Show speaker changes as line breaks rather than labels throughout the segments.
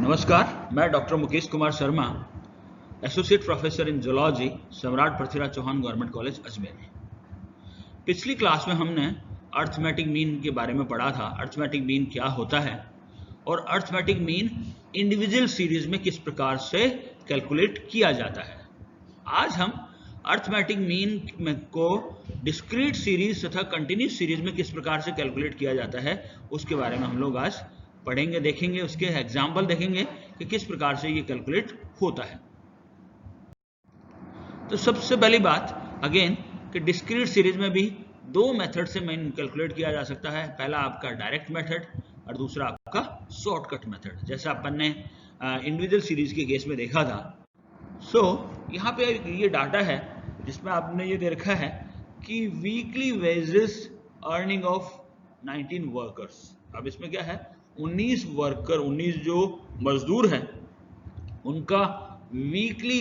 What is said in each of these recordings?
नमस्कार, मैं doctor Mukesh Kumar Sharma, associate professor in zoology, सम्राट पृथ्वीराज चौहान गवर्नमेंट कॉलेज अजमेर। पिछली क्लास में हमने अर्थमेटिक मीन के बारे में पढ़ा था। अर्थमेटिक मीन क्या होता है और अर्थमेटिक मीन इंडिविजुअल सीरीज में किस प्रकार से कैलकुलेट किया जाता है। आज हम अर्थमेटिक मीन को डिस्क्रीट सीरीज तथा कंटिन्यूस सीरीज में किस प्रकार से कैलकुलेट किया जाता है उसके बारे में हम लोग आज पढ़ेंगे, देखेंगे, उसके एग्जाम्पल देखेंगे कि किस प्रकार से ये कैलकुलेट होता है। तो सबसे पहली बात अगेन कि डिस्क्रीट सीरीज में भी दो मेथड से मीन कैलकुलेट किया जा सकता है। पहला आपका डायरेक्ट मेथड और दूसरा आपका शॉर्टकट मेथड, जैसा अपन ने इंडिविजुअल सीरीज के केस में देखा था। यहाँ पे ये डाटा है जिसमें आपने ये दे रखा है कि weekly wages earning of 19 workers. अब इसमें क्या है, 19 वर्कर, 19 जो मजदूर हैं उनका वीकली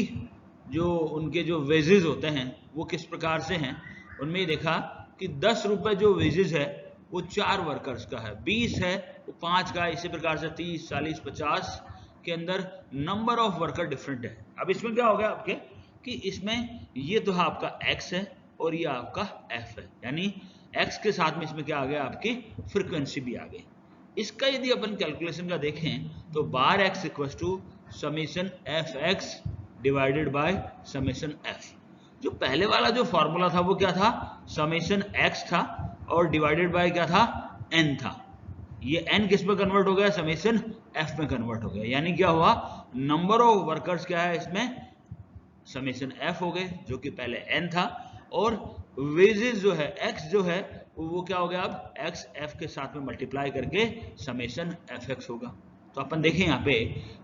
जो उनके जो वेजेस होते हैं वो किस प्रकार से हैं। उनमें ये देखा कि 10 रुपये जो वेजेस है वो 4 वर्कर्स का है, 20 है वो 5 का है, इसी प्रकार से 30, 40, 50 के अंदर नंबर ऑफ वर्कर डिफरेंट है। अब इसमें क्या हो गया आपके कि इसमें ये तो आपका x है और ये आपका f है, यानी x के साथ में इसमें क्या आ गया, आपकी फ्रीक्वेंसी भी आ गई। इसका यदि अपन कैलकुलेशन का देखें तो bar x equal to summation f x divided by summation f। जो पहले वाला जो फॉर्मूला था वो क्या था, समेशन x था और डिवाइडेड बाय क्या था, n था। ये n किस में कन्वर्ट हो गया, समेशन f में कन्वर्ट हो गया। यानी क्या हुआ, नंबर ऑफ वर्कर्स क्या है इसमें, समेशन f हो गए जो कि पहले n था, और वेजेस जो है x जो है वो क्या हो गया, अब x f के साथ में मल्टीप्लाई करके समेशन fx होगा। तो अपन देखें यहाँ पे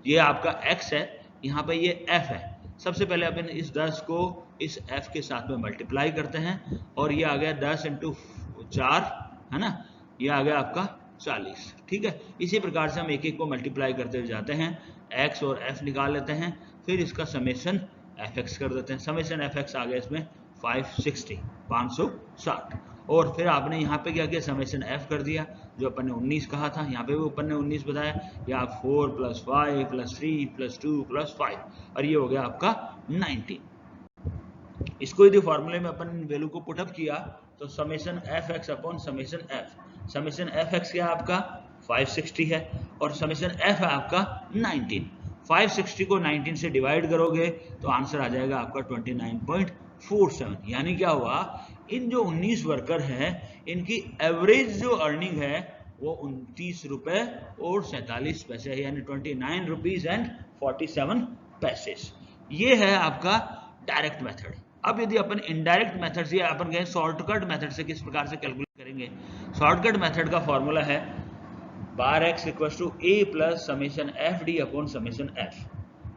ये आपका x है, यहाँ पे ये f है। सबसे पहले अपन इस 10 को इस f के साथ में मल्टीप्लाई करते हैं और ये आ गया 10 इंटू 4 है ना, ये आ गया आपका 40। ठीक है, इसी प्रकार से हम एक एक को मल्टीप्लाई करते जाते हैं, x और f निकाल लेते हैं, फिर इसका समेशन fx कर देते हैं। समेशन fx आ गया इसमें 560, और फिर आपने यहाँ पे क्या किया, समेशन f कर दिया, जो अपन ने 19 कहा था, यहाँ पे भी अपन ने 19 बताया, या 4 + 5 + 3 + 2 + 5, और ये हो गया आपका 19। इसको यदि फॉर्मूले में अपन वैल्यू को पुटअप किया तो summation fx upon summation f, summation fx क्या आपका 560 है और समेशन f है आपका 19। 560 को 19 से डिवाइड करोगे तो आंसर आ जाएगा आपका 29.47। यानी क्या हुआ, इन जो 19 वर्कर हैं इनकी एवरेज जो अर्निंग है वो 29 रुपए और 47 पैसे है, यानी 29 रुपीज एंड 47 पैसे। ये है आपका डायरेक्ट मेथड। अब यदि अपन इनडायरेक्ट मेथड से, अपन कहें शॉर्टकट मेथड से किस प्रकार से कैलकुलेट करेंगे। शॉर्टकट मेथड का फॉर्मूला है bar x equal to a plus summation F D upon summation f.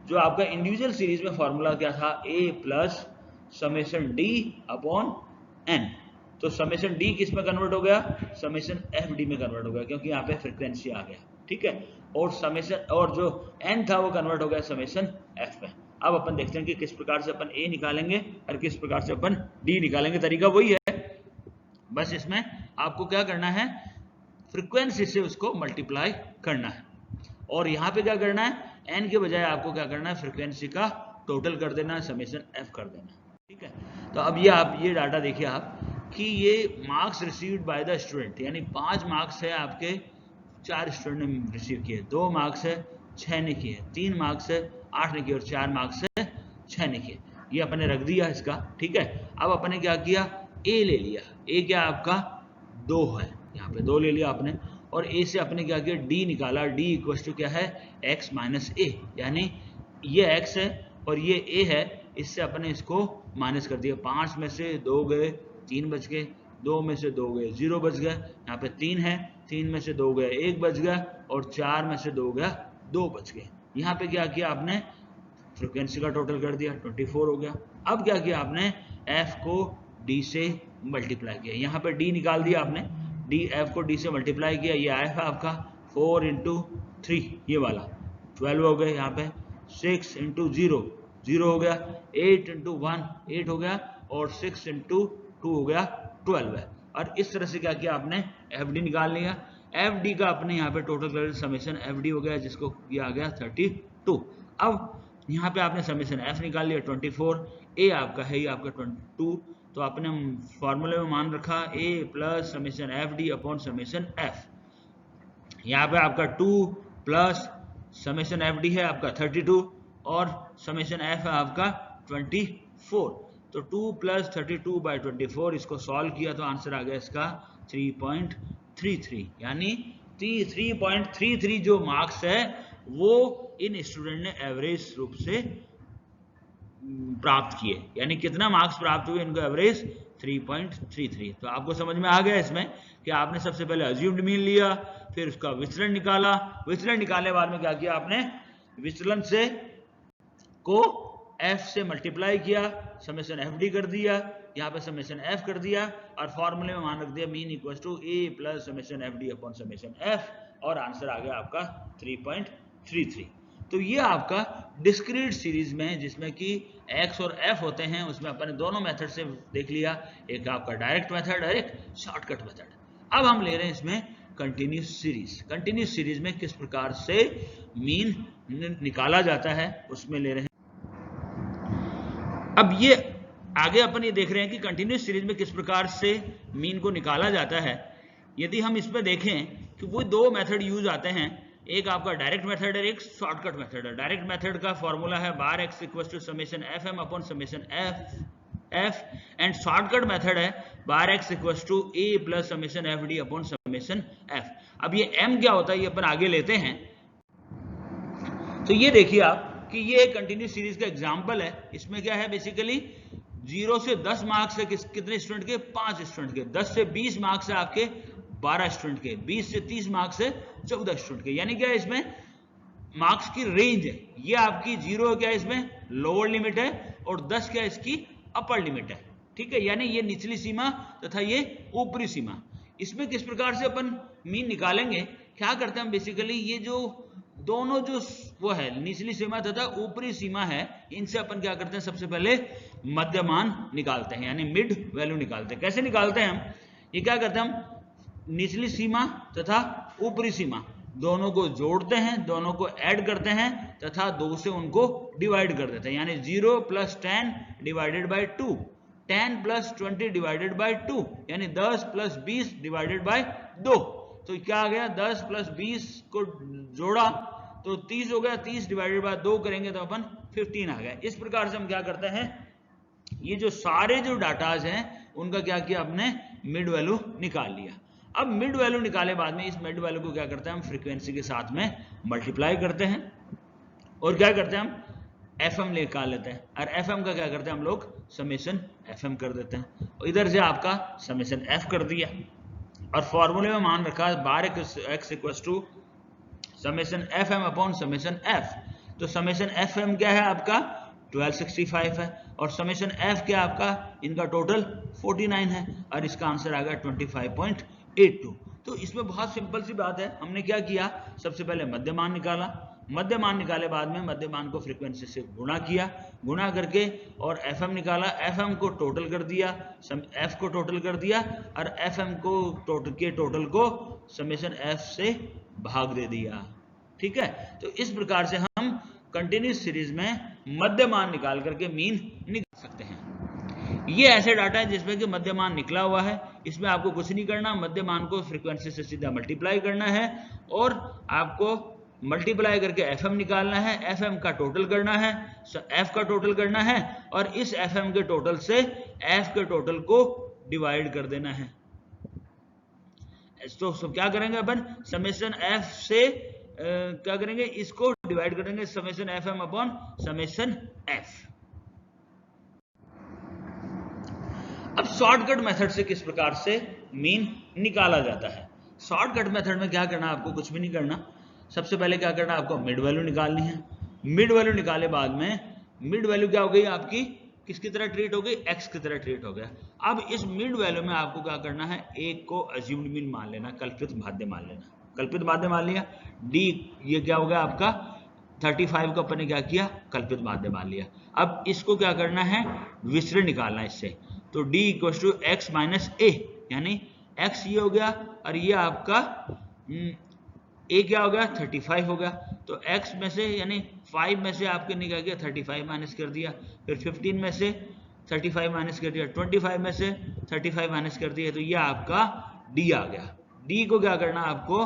जो आपका इंडिविजुअल सीरीज में फॉर्मूला क्या था, a plus summation d upon n। तो समेशन d किस में कन्वर्ट हो गया, समेशन एफ डी में कन्वर्ट हो गया, क्योंकि यहाँ पे फ्रीक्वेंसी आ गया। ठीक है, और समेशन और जो n था वो कन्वर्ट हो गया समेशन f में। अब अपन देखते हैं कि किस प्रकार से अपन a निकालेंगे और किस प्रकार से अपन d निकालेंगे। तरीका वही है, बस इसमें आपको क्या करना है, फ्रीक्वेंसी से उसको मल्टीप्लाई करना है, और यहाँ पे क्या करना है, n के बजाय आपको क्या करना है, फ्रीक्वेंसी का टोटल कर देना है, समेशन f कर देना है। ठीक है, तो अब ये आप ये डाटा देखिए आप कि ये marks received by the student, यानी 5 मार्क्स है आपके, 4 स्टूडेंट ने रिसीव किए, 2 मार्क्स है 6 ने किए, 3 मार्क्स है 8 ने किए और 4 मार्क्स है 6 ने किए। ये अपने रख दिया इसका। ठीक है, अब अपने क्या किया, a ले लिया, a क्या आपका 2 है, यहाँ पे 2 ले लिया आपने, और a से आपने क्या किया, d निकाला, d इक्वल टू क्या है, x माइनस a, यानी ये x है और ये a है, इससे अपने इसको माइनस कर दिया। 5 में से 2 गए 3 बच गए, 2 में से 2 गए 0 बच गए, यहाँ पे 3 है, 3 में से 2 गए 1 बच गया, और 4 में से 2 गया 2 बच गए। यहाँ पे क्या किया आपने, फ्रीक्वेंसी का टोटल कर दिया, 24 हो गया। अब क्या किया आपने, f को d से मल्टीप्लाई किया, यहाँ पे d निकाल दिया आपने, f को d से मल्टीप्लाई किया, ये आया था आपका 4 इंटू 3, ये वाला 12 हो गया, यहाँ पे 6 इंटू 0 0 हो गया, 8 इंटू 1 8 हो गया, और 6 इंटू 2 हो गया 12 है। और इस तरह से क्या किया आपने, एफ डी निकाल लिया। एफ डी का अपने यहाँ पे टोटल कर समेशन एफ डी हो गया, जिसको किया आ गया 32। अब यहाँ पे आपने समेशन एफ निकाल लिया 24, ए आपका है ये आपका 22, तो आपने फॉर्मूले में मान रखा A plus summation F D upon summation F. यहाँ पे आपका 2 प्लस समेशन एफ डी है आपका 32 और समेशन एफ है आपका 24। तो 2 प्लस 32 बाई 24, इसको सॉल्व किया तो आंसर आ गया इसका 3.33, यानी 3.33 जो मार्क्स है वो इन स्टूडेंट ने एवरेज रूप से प्राप्त किए। यानी कितना मार्क्स प्राप्त हुए इनको? एवरेज 3.33। तो आपको समझ में आ गया इसमें कि आपने सबसे पहले अज्यूम्ड मीन लिया, फिर उसका विचलन निकाला, विचलन निकालने बाद में क्या किया आपने? विचलन से को एफ से मल्टीप्लाई किया, समेशन एफ डी कर दिया, यहाँ पे समेशन एफ कर दिया और फॉर्मूले में मान रख दिया mean equal to A plus summation F D upon summation f, और आंसर आ गया आपका 3.33। तो ये आपका डिस्क्रीट सीरीज में जिसमें कि एक्स और एफ होते हैं, उसमें अपन ने दोनों मेथड से देख लिया, एक आपका डायरेक्ट मेथड और एक शॉर्टकट मेथड। अब हम ले रहे हैं इसमें कंटिन्यूस सीरीज। कंटिन्यूस सीरीज में किस प्रकार से मीन निकाला जाता है उसमें ले रहे हैं। अब ये आगे अपन ये देख रहे हैं कि कंटिन्यूस सीरीज में किस प्रकार से मीन को निकाला जाता है। यदि हम इसमें देखें कि वो दो मेथड यूज आते हैं, एक आपका डायरेक्ट मेथड है, एक शॉर्टकट मेथड है। डायरेक्ट मेथड का फॉर्मूला है bar X equal to summation F M upon summation F and shortcut method है bar X equal to A plus summation F D upon summation F. अब ये M क्या होता है ये अपन आगे लेते हैं। तो ये देखिए आप कि ये एक कंटिन्यूस सीरीज का एग्जांपल है। इसमें क्या है बेसिकली 0 से 10 मार्क्स है कितने स्टूडेंट के? 5 स्टूडेंट के। 10 से 20 मार्क्स है आपके 12 स्टूडेंट के। 20 से 30 मार्क्स है 14 स्टूडेंट के। यानी क्या है इसमें मार्क्स की रेंज है। ये आपकी 0 क्या है इसमें लोअर लिमिट है और 10 क्या है इसकी अपर लिमिट है। ठीक है, यानी ये निचली सीमा तथा ये ऊपरी सीमा। इसमें किस प्रकार से अपन मीन निकालेंगे? क्या करते हैं हम बेसिकली ये जो दोनों जो वो है निचली सीमा तथा ऊपरी सीमा है, इनसे अपन क्या करते हैं सबसे पहले मध्यमान निकालते हैं, यानी मिड वैल्यू निकालते हैं। कैसे निकालते हैं हम? ये क्या करते हैं हम निचली सीमा तथा ऊपरी सीमा दोनों को जोड़ते हैं, दोनों को ऐड करते हैं तथा 2 से उनको डिवाइड कर देते हैं। यानी 0 plus 10 divided by 2, 10 plus 20 divided by 2, यानी 10 प्लस 20 डिवाइडेड बाई 2। तो क्या आ गया? 10 प्लस 20 को जोड़ा तो 30 हो गया, 30 डिवाइडेड बाय 2 करेंगे तो अपन 15 आ गया। इस प्रकार से हम क्या करते हैं, ये जो सारे जो डाटाज हैं उनका क्या किया आपने मिड वैल्यू निकाल लिया। अब मिड वैल्यू निकाले बाद में इस मिड वैल्यू को क्या करते हैं हम फ्रीक्वेंसी के साथ में मल्टीप्लाई करते हैं और क्या करते हैं हम एफएम निकाल लेते हैं, और एफएम का क्या करते हैं हम लोग समेशन एफएम कर देते हैं। और इधर से आपका समेशन एफ कर दिया और फॉर्मूले में मान रखा bar X equal to summation F M upon summation F. तो समेशन एफ एम क्या है आपका 1265 है और समेशन एफ क्या आपका इनका टोटल 49 है और इसका आंसर आ गया 25.82। तो इसमें बहुत सिंपल सी बात है, हमने क्या किया सबसे पहले मध्यमान निकाला, मध्यमान निकाले बाद में मध्यमान को फ्रीक्वेंसी से गुणा किया, गुणा करके और एफएम निकाला, एफएम को टोटल कर दिया, एफ को टोटल कर दिया और एफएम को टोटल को समेशन एफ से भाग दे दिया। ठीक है, तो इस प्रकार से हम कंटिन्यूस सीरीज में मध्यमान निकाल करके मीन निकाल सकते हैं। ये ऐसे डाटा है जिसमें कि मध्यमान निकला हुआ है, इसमें आपको कुछ नहीं करना, मध्यमान को फ्रीक्वेंसी से सीधा मल्टीप्लाई करना है और आपको मल्टीप्लाई करके एफएम निकालना है, एफएम का टोटल करना है, एफ का टोटल करना है और इस एफएम के टोटल से एफ के टोटल को डिवाइड कर देना है। तो क्या करेंगे अपन समेशन एफ से क्या करेंगे इसको डिवाइड करेंगे summation FM upon summation F. अब शॉर्टकट मेथड से किस प्रकार से मीन निकाला जाता है। शॉर्टकट मेथड में क्या करना, आपको कुछ भी नहीं करना, सबसे पहले क्या करना आपको मिड वैल्यू निकालनी है। मिड वैल्यू निकाले बाद में मिड वैल्यू क्या हो गई आपकी किसकी तरह ट्रीट हो गई, एक्स की तरह ट्रीट हो गया। अब इस मिड वैल्यू में आपको क्या करना है, एक को अज्यूम्ड मीन मान लेना, कल्पित माध्य मान लेना, कल्पित माध्य मान लिया। डी ये क्या हो गया आपका 35 को अपन ने क्या किया कल्पित माध्य मान लिया। अब इसको क्या करना है विचरण निकालना इससे, तो d equal to X minus A, यानी x ये हो गया और ये आपका ए क्या हो गया 35 हो गया, तो x में से यानी 5 में से आपके निकल गया 35 माइनस कर दिया, फिर 15 में से 35 माइनस कर दिया, 25 में से 35 माइनस कर दिया, तो ये आपका d आ गया। d को क्या करना आपको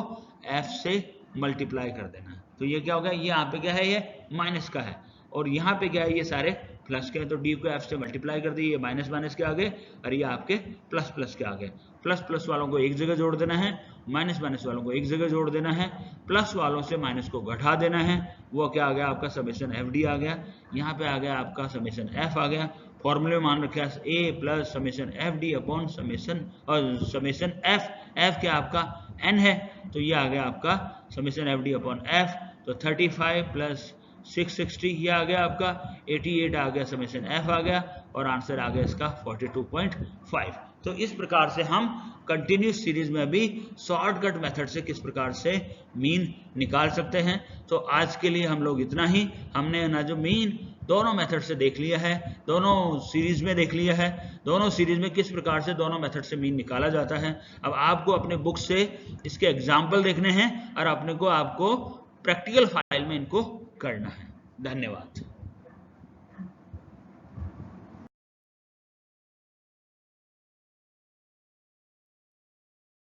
f से मल्टीप्लाई कर देना, तो ये क्या हो गया, ये यहाँ पे क्या है, ये माइनस का है और यहाँ पे क्या है, ये सारे प्लस के हैं, तो d को f से मल्टीप्लाई कर दिए, ये माइनस माइनस के आगे और ये आपके प्लस प्लस के आगे। प्लस प्लस वालों को एक जगह जोड़ देना है, माइनस माइनस वालों को एक जगह जोड़ देना है, प्लस वालों से माइनस को घटा देना है, वो क्या आ गया आपका समेशन एफ डी आ गया। यहाँ पे आ गया आपका समेशन एफ आ गया, फॉर्मूले में मान रखा है A plus summation F D upon summation और समेशन एफ, एफ क्या आपका एन है, तो ये आ गया आपका summation F D upon F, तो 35 प्लस 660 ये आ गया आपका 88 आ गया, समेशन एफ आ गया और आंसर आ गया इसका 42.5। तो इस प्रकार से हम कंटिन्यूस सीरीज में भी शॉर्टकट मेथड से किस प्रकार से मीन निकाल सकते हैं। तो आज के लिए हम लोग इतना ही, हमने ना जो मीन दोनों मेथड से देख लिया है, दोनों सीरीज में देख लिया है, दोनों सीरीज में किस प्रकार से दोनों मेथड से मीन निकाला जाता है। अब आपको अपने बुक से इसके एग्जाम्पल देखने हैं और अपने को आपको प्रैक्टिकल फाइल में इनको करना है। धन्यवाद।